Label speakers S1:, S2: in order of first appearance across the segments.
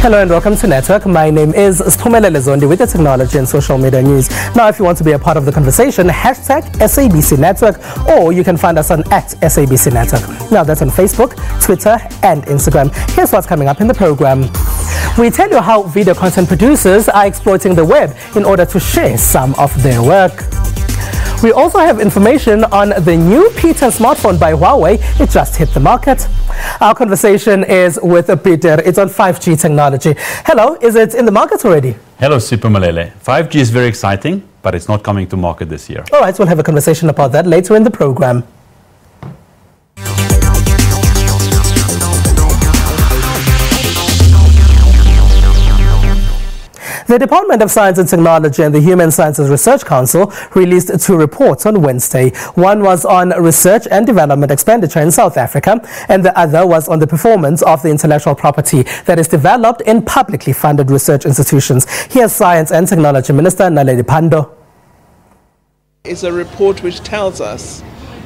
S1: Hello and welcome to Network. My name is Spumelele Zondi with the technology and social media news. Now, if you want to be a part of the conversation, hashtag SABC Network, or you can find us on @SABC Network. Now, that's on Facebook, Twitter, and Instagram. Here's what's coming up in the program. We tell you how video content producers are exploiting the web in order to share some of their work. We also have information on the new P10 smartphone by Huawei. It just hit the market. Our conversation is with Peter. It's on 5G technology. Hello, is it in the market already?
S2: Hello, Malele. 5G is very exciting, but it's not coming to market this year.
S1: All right, we'll have a conversation about that later in the program. The Department of Science and Technology and the Human Sciences Research Council released 2 reports on Wednesday. One was on research and development expenditure in South Africa, and the other was on the performance of the intellectual property that is developed in publicly funded research institutions. Here's Science and Technology Minister Naledi Pandor.
S3: It's a report which tells us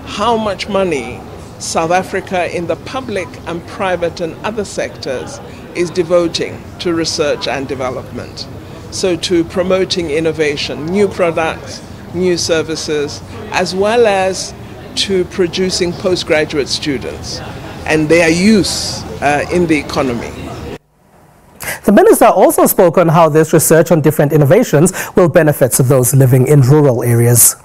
S3: how much money South Africa in the public and private and other sectors is devoting to research and development. So to promoting innovation, new products, new services, as well as to producing postgraduate students and their use in the economy.
S1: The minister also spoke on how this research on different innovations will benefit those living in rural areas.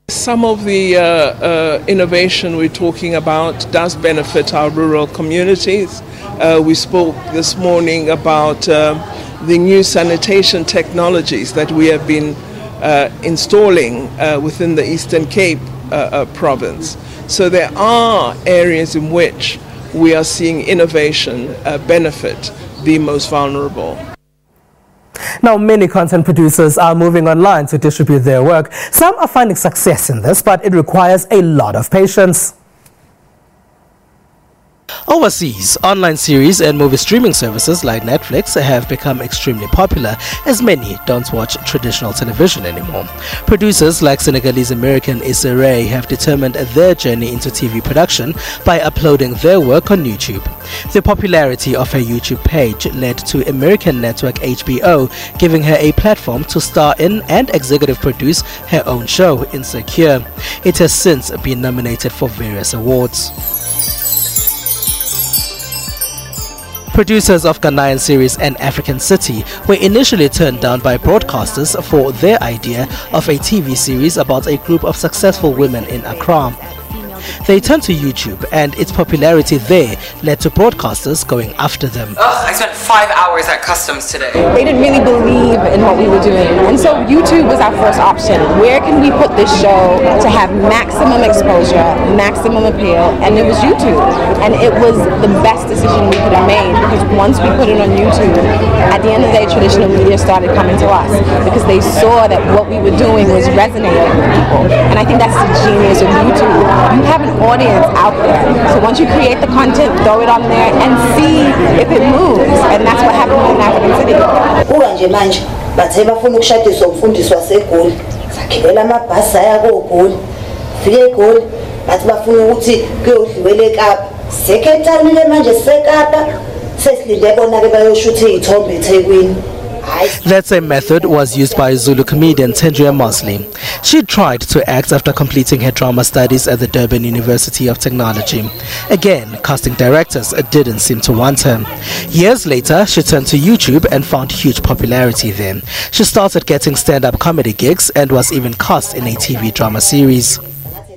S3: Some of the innovation we're talking about does benefit our rural communities. We spoke this morning about the new sanitation technologies that we have been installing within the Eastern Cape province. So there are areas in which we are seeing innovation benefit the most vulnerable.
S1: Now, many content producers are moving online to distribute their work. Some are finding success in this, but it requires a lot of patience. Overseas, online series and movie streaming services like Netflix have become extremely popular, as many don't watch traditional television anymore. Producers like Senegalese-American Issa Rae have determined their journey into TV production by uploading their work on YouTube. The popularity of her YouTube page led to American network HBO giving her a platform to star in and executive produce her own show, Insecure. It has since been nominated for various awards. Producers of Ghanaian series An African City were initially turned down by broadcasters for their idea of a TV series about a group of successful women in Accra. They turned to YouTube, and its popularity there led to broadcasters going after them.
S4: I spent 5 hours at customs today.
S5: They didn't really believe in what we were doing, and so YouTube was our first option. Where can we put this show to have maximum exposure, maximum appeal? And it was YouTube, and it was the best decision we could have made, because once we put it on YouTube, at the end of the day, traditional media started coming to us because they saw that what we were doing was resonating with people. And I think that's the genius of YouTube. You have an audience out there, so once you create the content, throw it on there and see if it moves, and that's what happened in African City.
S6: Nje manje bathe bafuna ukushadiswa umfundisi waseGoli sakhibela amabhasi aya koGoli fike eGoli bathi bafuna ukuthi kuyodliwele eKapa sekhethanile manje seKapa sesilinde bona ke bayoshutha izithombe eThekwini.
S1: That same method was used by Zulu comedian Tendria Mosley. She tried to act after completing her drama studies at the Durban University of Technology. Again, casting directors didn't seem to want her. Years later, she turned to YouTube and found huge popularity there. She started getting stand-up comedy gigs and was even cast in a TV drama series.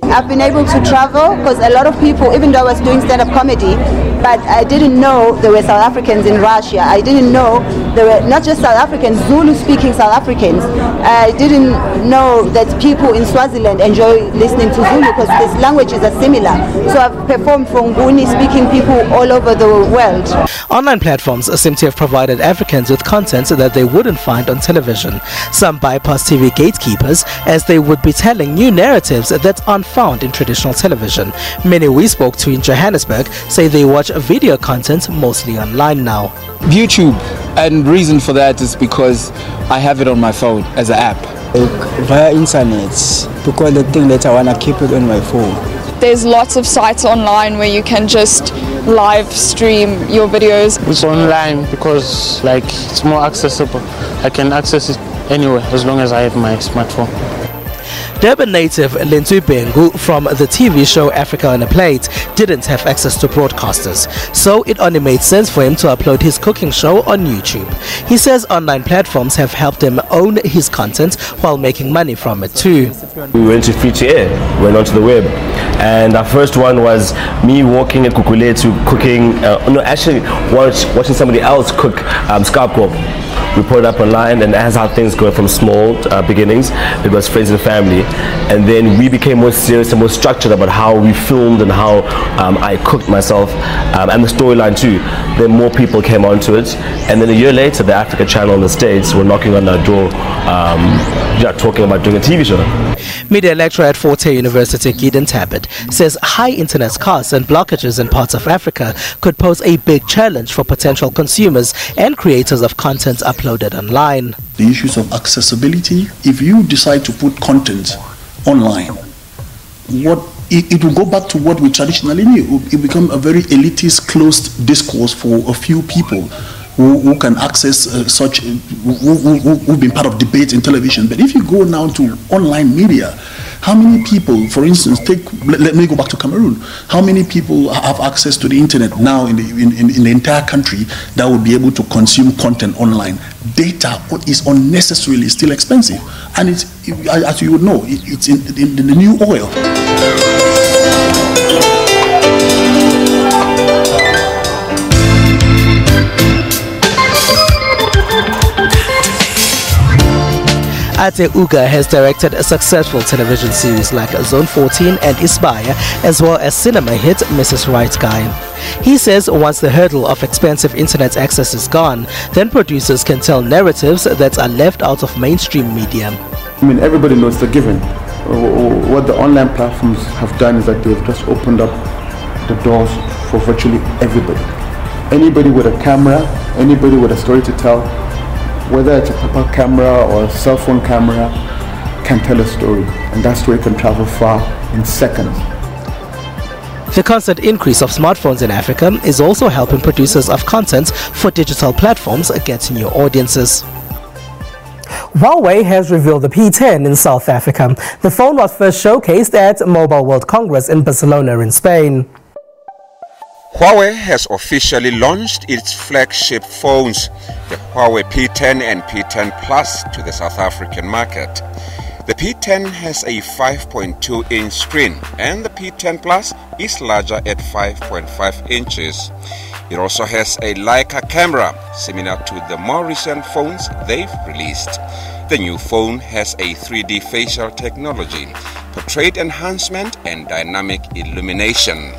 S7: I've been able to travel because a lot of people, even though I was doing stand-up comedy, but I didn't know there were South Africans in Russia. I didn't know there were not just South Africans, Zulu-speaking South Africans. I didn't know that people in Swaziland enjoy listening to Zulu because these languages are similar. So I've performed for Nguni-speaking people all over the world.
S1: Online platforms seem to have provided Africans with content that they wouldn't find on television. Some bypass TV gatekeepers as they would be telling new narratives that aren't found in traditional television. Many we spoke to in Johannesburg say they watch video content mostly online now.
S8: YouTube, and reason for that is because I have it on my phone as an app.
S9: Via internet, because the thing that I want to keep it on my phone.
S10: There's lots of sites online where you can just live stream your videos?
S9: It's online because like it's more accessible. I can access it anywhere as long as I have my smartphone.
S1: Durban native Lentui Bengu from the TV show Africa on a Plate didn't have access to broadcasters, so it only made sense for him to upload his cooking show on YouTube. He says online platforms have helped him own his content while making money from it too.
S11: We went to free to air, went onto the web, and our first one was me walking at Kukule to cooking, watching somebody else cook skarpkop. We put it up online, and that's how things go from small beginnings. It was friends and family, and then we became more serious and more structured about how we filmed and how I cooked myself, and the storyline too. Then more people came onto it, and then a year later the Africa channel in the States were knocking on our door, talking about doing a TV show.
S1: Media lecturer at Fort Hare University Gideon Tabbert says high internet costs and blockages in parts of Africa could pose a big challenge for potential consumers and creators of content uploaded online.
S12: The issues of accessibility, if you decide to put content online, it will go back to what we traditionally knew. It become a very elitist, closed discourse for a few people who can access who've been part of debates in television. But if you go now to online media, how many people, for instance, let me go back to Cameroon, how many people have access to the internet now in the entire country that would be able to consume content online? Data is unnecessarily still expensive, and it's, as you would know, it's in the new oil.
S1: Ate Uga has directed a successful television series like Zone 14 and Isbaya, as well as cinema hit Mrs. Right Guy. He says once the hurdle of expensive internet access is gone, then producers can tell narratives that are left out of mainstream media.
S13: I mean, everybody knows the given. What the online platforms have done is that they've just opened up the doors for virtually everybody. Anybody with a camera, anybody with a story to tell, whether it's a paper camera or a cell phone camera, can tell a story, and that story can travel far in seconds.
S1: The constant increase of smartphones in Africa is also helping producers of content for digital platforms get new audiences.
S14: Huawei has revealed the P10 in South Africa. The phone was first showcased at Mobile World Congress in Barcelona in Spain.
S15: Huawei has officially launched its flagship phones, the Huawei P10 and P10 Plus, to the South African market. The P10 has a 5.2-inch screen, and the P10 Plus is larger at 5.5 inches. It also has a Leica camera, similar to the more recent phones they've released. The new phone has a 3D facial technology, portrait enhancement, and dynamic illumination.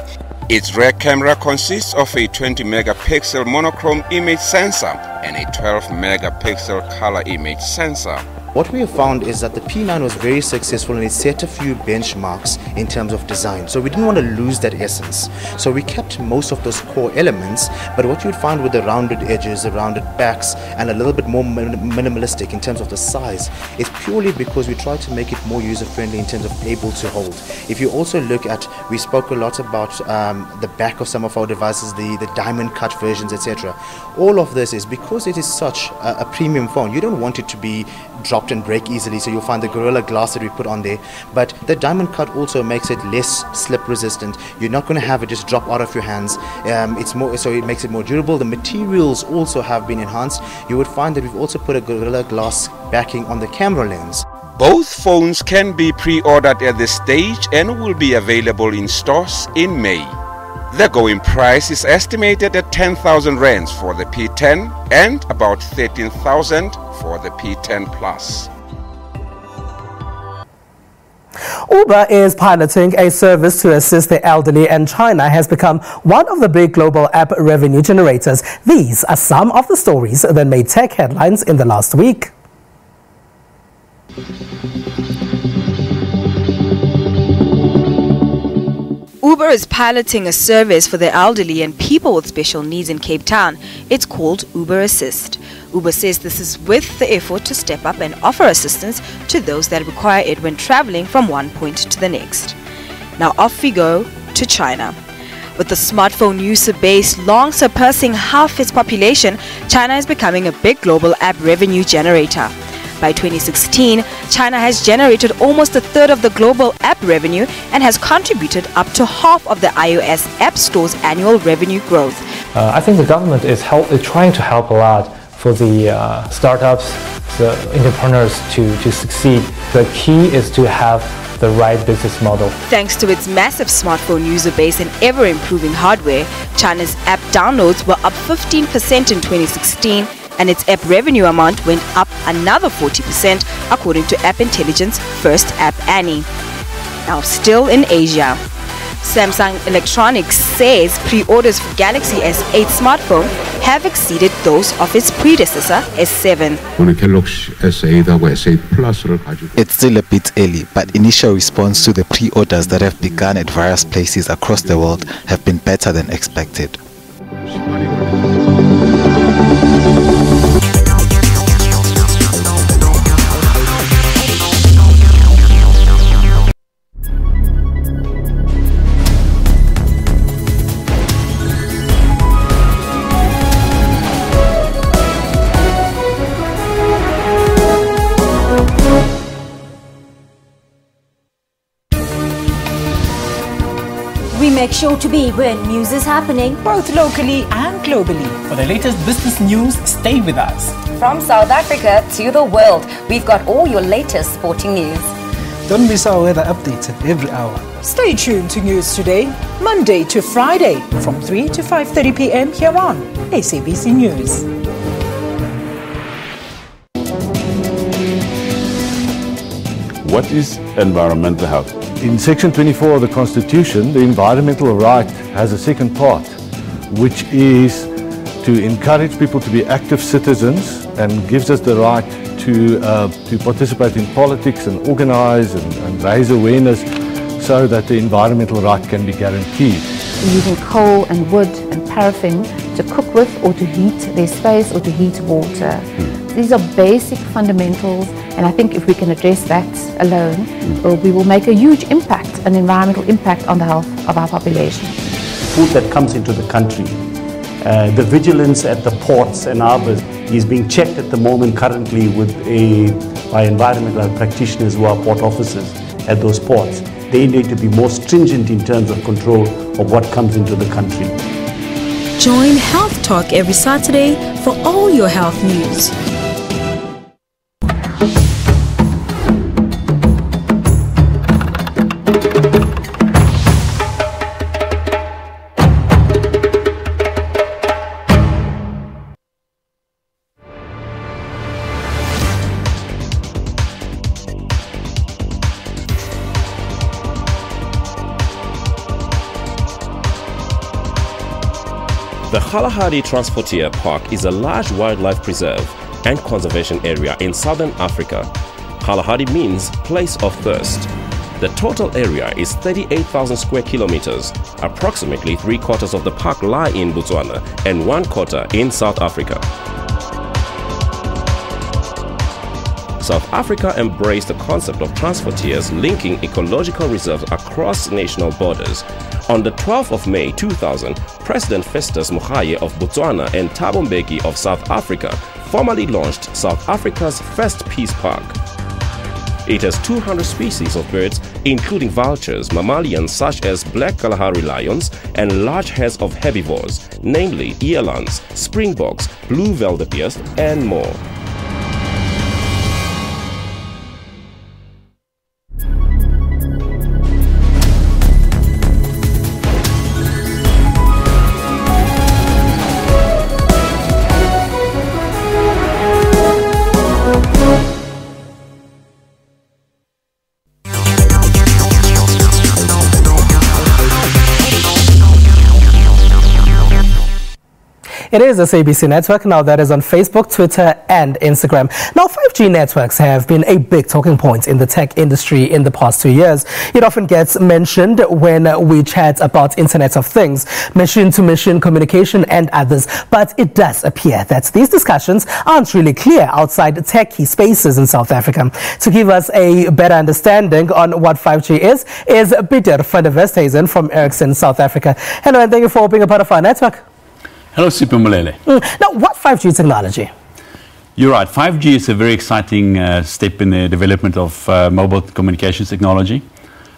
S15: Its rear camera consists of a 20-megapixel monochrome image sensor and a 12-megapixel color image sensor.
S16: What we have found is that the P9 was very successful and it set a few benchmarks in terms of design. So we didn't want to lose that essence. So we kept most of those core elements, but what you would find with the rounded edges, the rounded backs, and a little bit more minimalistic in terms of the size, is purely because we tried to make it more user-friendly in terms of able to hold. If you also look at, we spoke a lot about the back of some of our devices, the diamond cut versions, etc. All of this is because it is such a premium phone. You don't want it to be dropped and break easily, so you'll find the Gorilla Glass that we put on there, but the diamond cut also makes it less slip resistant. You're not going to have it just drop out of your hands. It's more, so it makes it more durable. The materials also have been enhanced. You would find that we've also put a Gorilla Glass backing on the camera lens.
S15: Both phones can be pre-ordered at this stage and will be available in stores in May. The going price is estimated at 10,000 rands for the P10 and about 13,000 for the P10 Plus.
S14: Uber is piloting a service to assist the elderly, and China has become one of the big global app revenue generators. These are some of the stories that made tech headlines in the last week.
S17: Uber is piloting a service for the elderly and people with special needs in Cape Town. It's called Uber Assist. Uber says this is with the effort to step up and offer assistance to those that require it when traveling from one point to the next. Now off we go to China. With the smartphone user base long surpassing half its population, China is becoming a big global app revenue generator. By 2016, China has generated almost a third of the global app revenue and has contributed up to half of the iOS App Store's annual revenue growth.
S18: I think the government is trying to help a lot for the startups, the entrepreneurs to succeed. The key is to have the right business model.
S17: Thanks to its massive smartphone user base and ever-improving hardware, China's app downloads were up 15% in 2016, and its app revenue amount went up another 40% according to App Intelligence First App Annie. Now still in Asia, Samsung Electronics says pre-orders for Galaxy S8 smartphone have exceeded those of its predecessor S7.
S19: It's still a bit early, but initial response to the pre-orders that have begun at various places across the world have been better than expected.
S20: We make sure to be where news is happening,
S21: both locally and globally. For the latest business news, stay with us.
S22: From South Africa to the world, we've got all your latest sporting news.
S23: Don't miss our weather updates every hour.
S21: Stay tuned to News Today, Monday to Friday, from 3 to 5:30 p.m. here on SABC News.
S24: What is environmental health? In Section 24 of the Constitution, the environmental right has a second part, which is to encourage people to be active citizens and gives us the right to participate in politics and organize and raise awareness so that the environmental right can be guaranteed.
S25: Using coal and wood and paraffin to cook with or to heat their space or to heat water. These are basic fundamentals, and I think if we can address that alone, we will make a huge impact, an environmental impact on the health of our population.
S26: Food that comes into the country, the vigilance at the ports and harbours is being checked at the moment currently by environmental practitioners who are port officers at those ports. They need to be more stringent in terms of control of what comes into the country.
S27: Join Health Talk every Saturday for all your health news.
S28: The Kalahari Transportier Park is a large wildlife preserve and conservation area in southern Africa. Kalahari means place of thirst. The total area is 38,000 square kilometers. Approximately 3/4 of the park lie in Botswana and 1/4 in South Africa. South Africa embraced the concept of transportiers linking ecological reserves across national borders. On the 12th of May 2000, President Festus Mogae of Botswana and Thabo Mbeki of South Africa formally launched South Africa's first Peace Park. It has 200 species of birds, including vultures, mammalians such as black Kalahari lions, and large herds of herbivores, namely elands, springboks, blue wildebeest, and more.
S1: It is SABC Network. Now that is on Facebook, Twitter and Instagram. Now 5G networks have been a big talking point in the tech industry in the past 2 years. It often gets mentioned when we chat about Internet of Things, machine-to-machine communication and others. But it does appear that these discussions aren't really clear outside techie spaces in South Africa. To give us a better understanding on what 5G is Pieter van der Westhuizen from Ericsson, South Africa. Hello and thank you for being a part of our network.
S2: Hello, Sipho Molele.
S1: Now, what 5G technology?
S2: You're right. 5G is a very exciting step in the development of mobile communications technology.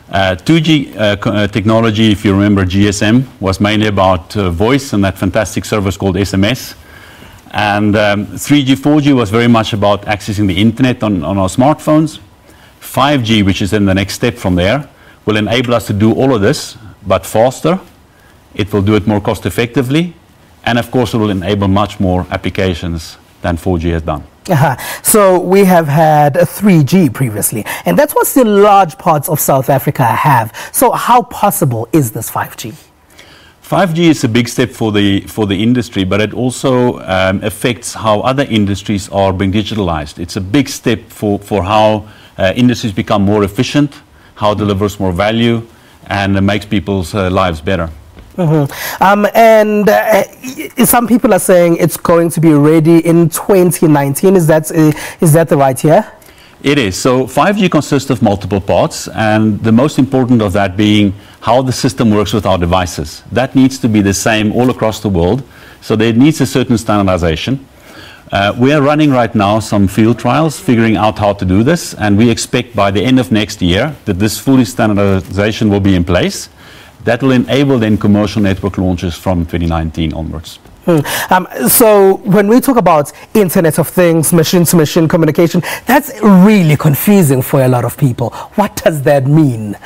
S2: 2G technology, if you remember GSM, was mainly about voice and that fantastic service called SMS. And 3G, 4G was very much about accessing the internet on our smartphones. 5G, which is then the next step from there, will enable us to do all of this, but faster. It will do it more cost effectively. And of course, it will enable much more applications than 4G has done.
S1: So we have had 3G previously, and that's what still large parts of South Africa have. So how possible is this 5G?
S2: 5G is a big step for the industry, but it also affects how other industries are being digitalized. It's a big step for how industries become more efficient, how it delivers more value, and makes people's lives better.
S1: Some people are saying it's going to be ready in 2019. Is that the right year?
S2: It is. So 5G consists of multiple parts, and the most important of that being how the system works with our devices. That needs to be the same all across the world, so there needs a certain standardization. We are running right now some field trials figuring out how to do this, and we expect by the end of next year that this fully standardization will be in place. That will enable then commercial network launches from 2019 onwards.
S1: So when we talk about Internet of Things, machine-to-machine communication, that's really confusing for a lot of people. What does that mean?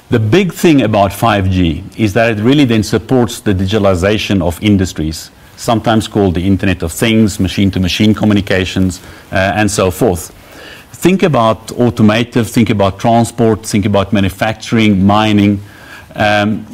S2: The big thing about 5G is that it really then supports the digitalization of industries, sometimes called the Internet of Things, machine-to-machine communications, and so forth. Think about automotive, think about transport, think about manufacturing, mining.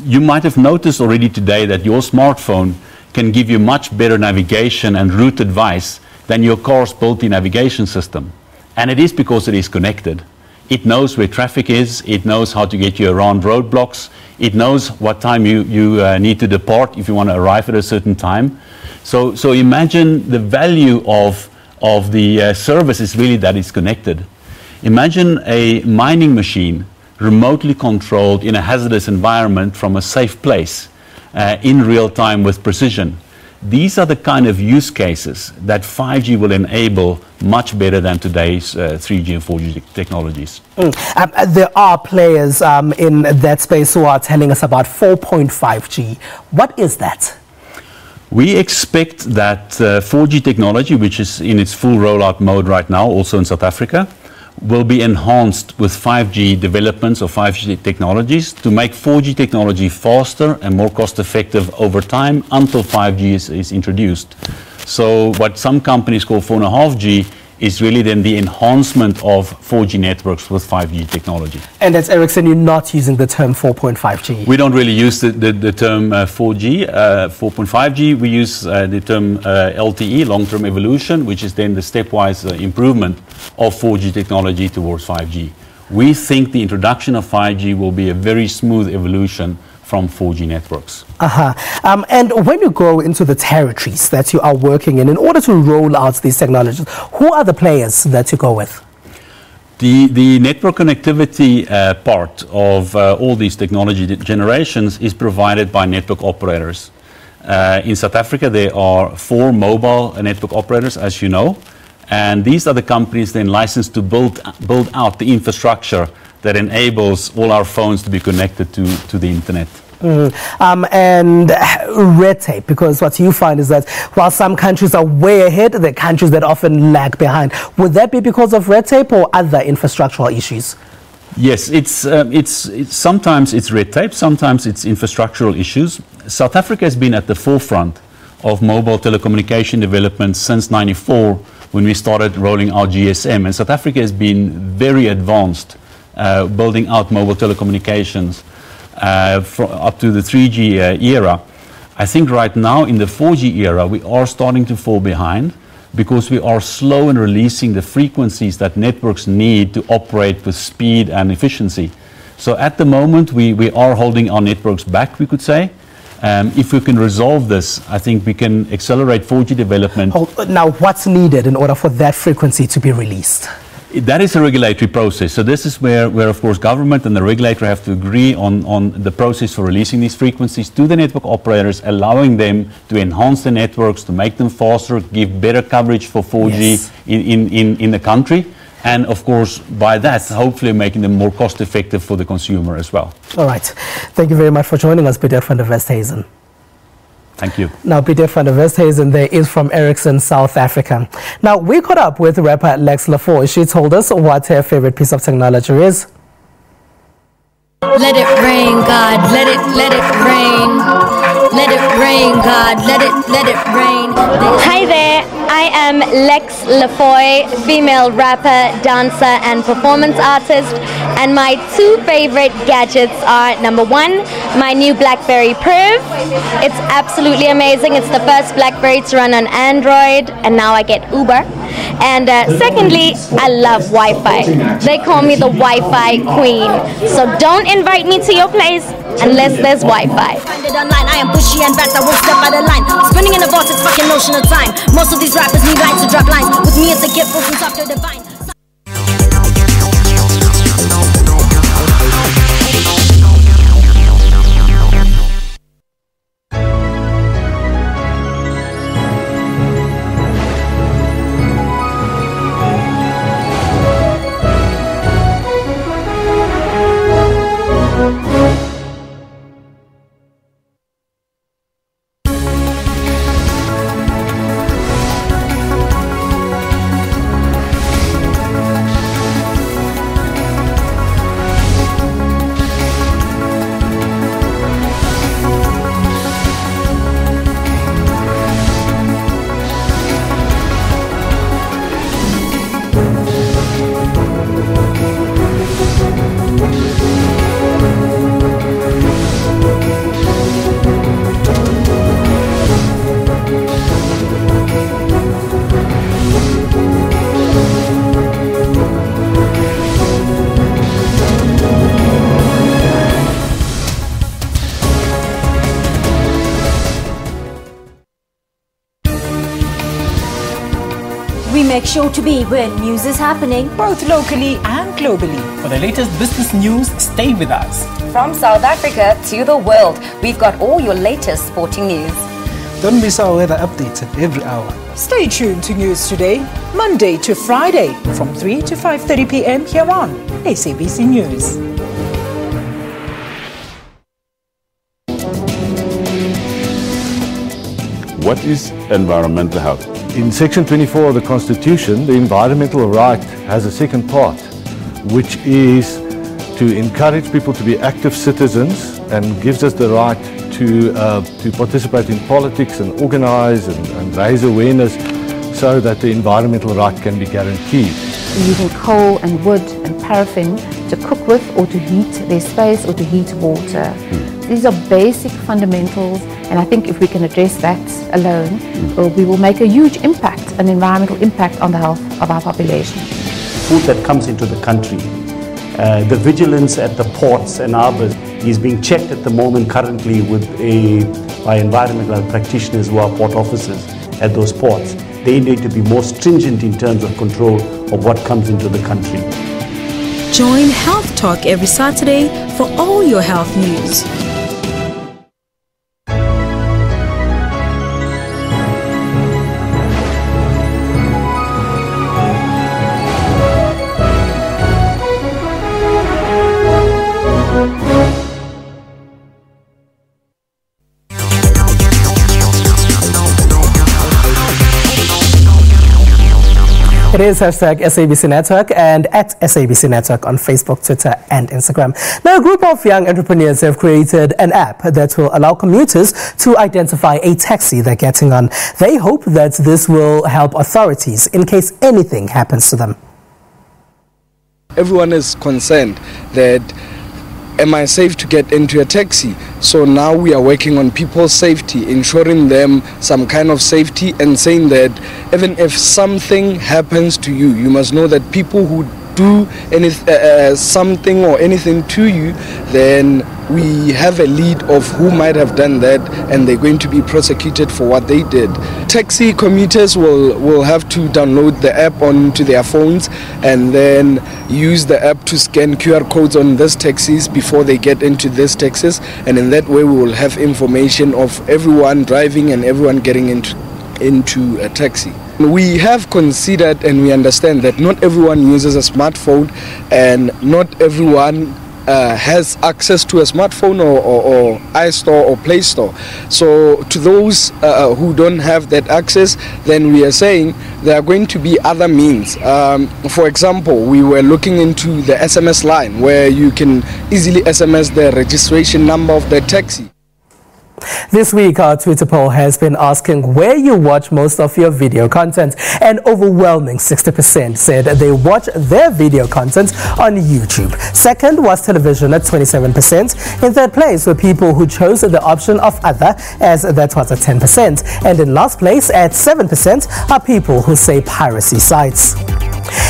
S2: You might have noticed already today that your smartphone can give you much better navigation and route advice than your car's built-in navigation system. And it is because it is connected. It knows where traffic is, it knows how to get you around roadblocks, it knows what time you need to depart if you want to arrive at a certain time. So imagine the value of the service is really that it's connected. Imagine a mining machine remotely controlled in a hazardous environment from a safe place in real time with precision. These are the kind of use cases that 5G will enable much better than today's 3G and 4G technologies.
S1: There are players in that space who are telling us about 4.5G. What is that?
S2: We expect that 4G technology, which is in its full rollout mode right now, also in South Africa, will be enhanced with 5G developments or 5G technologies to make 4G technology faster and more cost effective over time until 5G is introduced. So what some companies call 4.5G is really then the enhancement of 4G networks with 5G technology.
S1: And at Ericsson, you're not using the term 4.5G?
S2: We don't really use the term 4G, 4.5G. We use the term LTE, long-term evolution, which is then the stepwise improvement of 4G technology towards 5G. We think the introduction of 5G will be a very smooth evolution from 4G networks.
S1: And when you go into the territories that you are working in order to roll out these technologies, who are the players that you go with?
S2: The network connectivity part of all these technology generations is provided by network operators. In South Africa, there are 4 mobile network operators, as you know, and these are the companies then licensed to build out the infrastructure that enables all our phones to be connected to the internet.
S1: And red tape, because what you find is that while some countries are way ahead, there are countries that often lag behind. Would that be because of red tape or other infrastructural issues?
S2: Yes, sometimes it's red tape, sometimes it's infrastructural issues. South Africa has been at the forefront of mobile telecommunication development since '94 when we started rolling out GSM, and South Africa has been very advanced building out mobile telecommunications up to the 3G era. I think right now in the 4G era, we are starting to fall behind because we are slow in releasing the frequencies that networks need to operate with speed and efficiency. So at the moment, we are holding our networks back, we could say. If we can resolve this, I think we can accelerate 4G development.
S1: Now, what's needed in order for that frequency to be released?
S2: That is a regulatory process. So this is where of course, government and the regulator have to agree on the process for releasing these frequencies to the network operators, allowing them to enhance the networks, to make them faster, give better coverage for 4G in the country. And of course, by that, hopefully making them more cost effective for the consumer as well.
S1: All right. Thank you very much for joining us, Peter van der Westhuizen.
S2: Thank you.
S1: Now, Peter van der Westhuizen there is from Ericsson, South Africa. Now, we caught up with rapper Lex Lafoy. She told us what her favorite piece of technology is.
S3: Let it rain, God, let it rain. Let it rain, God, let it rain.
S4: Hi there, I am Lex Lafoy, female rapper, dancer and performance artist, and my two favorite gadgets are number one, my new BlackBerry Priv. It's absolutely amazing. It's the first BlackBerry to run on Android, and now I get Uber. And secondly, I love Wi-Fi. They call me the Wi-Fi queen. So don't invite me to your place unless there's Wi-Fi.
S3: Find it online, I am bushy and fast, I won't step out of line. Spinning in the vault, it's fucking notion of time. Most of these rappers need lines to drop lines. With me, it's a gift from software divine.
S20: We make sure to be where news is happening,
S21: both locally and globally. For the latest business news, stay with us.
S22: From South Africa to the world, we've got all your latest sporting news.
S23: Don't miss our weather updates every hour.
S21: Stay tuned to News Today, Monday to Friday, from 3 to 5:30 p.m. here on SABC News.
S24: What is environmental health? In Section 24 of the Constitution, the environmental right has a second part, which is to encourage people to be active citizens and gives us the right to participate in politics and organize and raise awareness so that the environmental right can be guaranteed.
S25: Using coal and wood and paraffin to cook with or to heat their space or to heat water. These are basic fundamentals, and I think if we can address that alone, we will make a huge impact, an environmental impact on the health of our population.
S26: Food that comes into the country, the vigilance at the ports and harbors is being checked at the moment currently by environmental practitioners who are port officers at those ports. They need to be more stringent in terms of control of what comes into the country.
S27: Join Health Talk every Saturday for all your health news.
S1: It is hashtag SABC Network and at SABC Network on Facebook, Twitter and Instagram. Now, a group of young entrepreneurs have created an app that will allow commuters to identify a taxi they're getting on. They hope that this will help authorities in case anything happens to them.
S5: Everyone is concerned that am I safe to get into a taxi?
S23: So now we are working on people's safety, ensuring them some kind of safety, and saying that even if something happens to you, you must know that people who do something or anything to you, then we have a lead of who might have done that, and they're going to be prosecuted for what they did. Taxi commuters will have to download the app onto their phones and then use the app to scan QR codes on these taxis before they get into these taxis, and in that way we will have information of everyone driving and everyone getting into a taxi. We have considered and we understand that not everyone uses a smartphone, and not everyone has access to a smartphone or iStore or Play Store. So to those who don't have that access, then we are saying there are going to be other means. For example, we were looking into the SMS line where you can easily SMS the registration number of the taxi.
S14: This week, our Twitter poll has been asking where you watch most of your video content. An overwhelming 60% said they watch their video content on YouTube. Second was television at 27%. In third place were people who chose the option of other, as that was at 10%. And in last place at 7% are people who say piracy sites.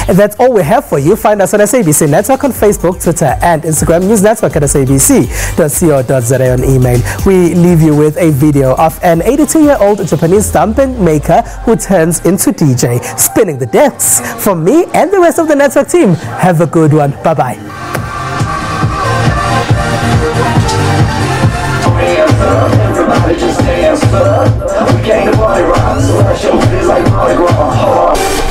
S14: And that's all we have for you. Find us on SABC Network on Facebook, Twitter and Instagram. News Network at sabc.co.za on email. We leave you with a video of an 82-year-old Japanese dumpling maker who turns into DJ, spinning the decks. From me and the rest of the network team, have a good one. Bye-bye.
S5: Everybody just dance, we came to party rock, so our show feels like Mardi Gras.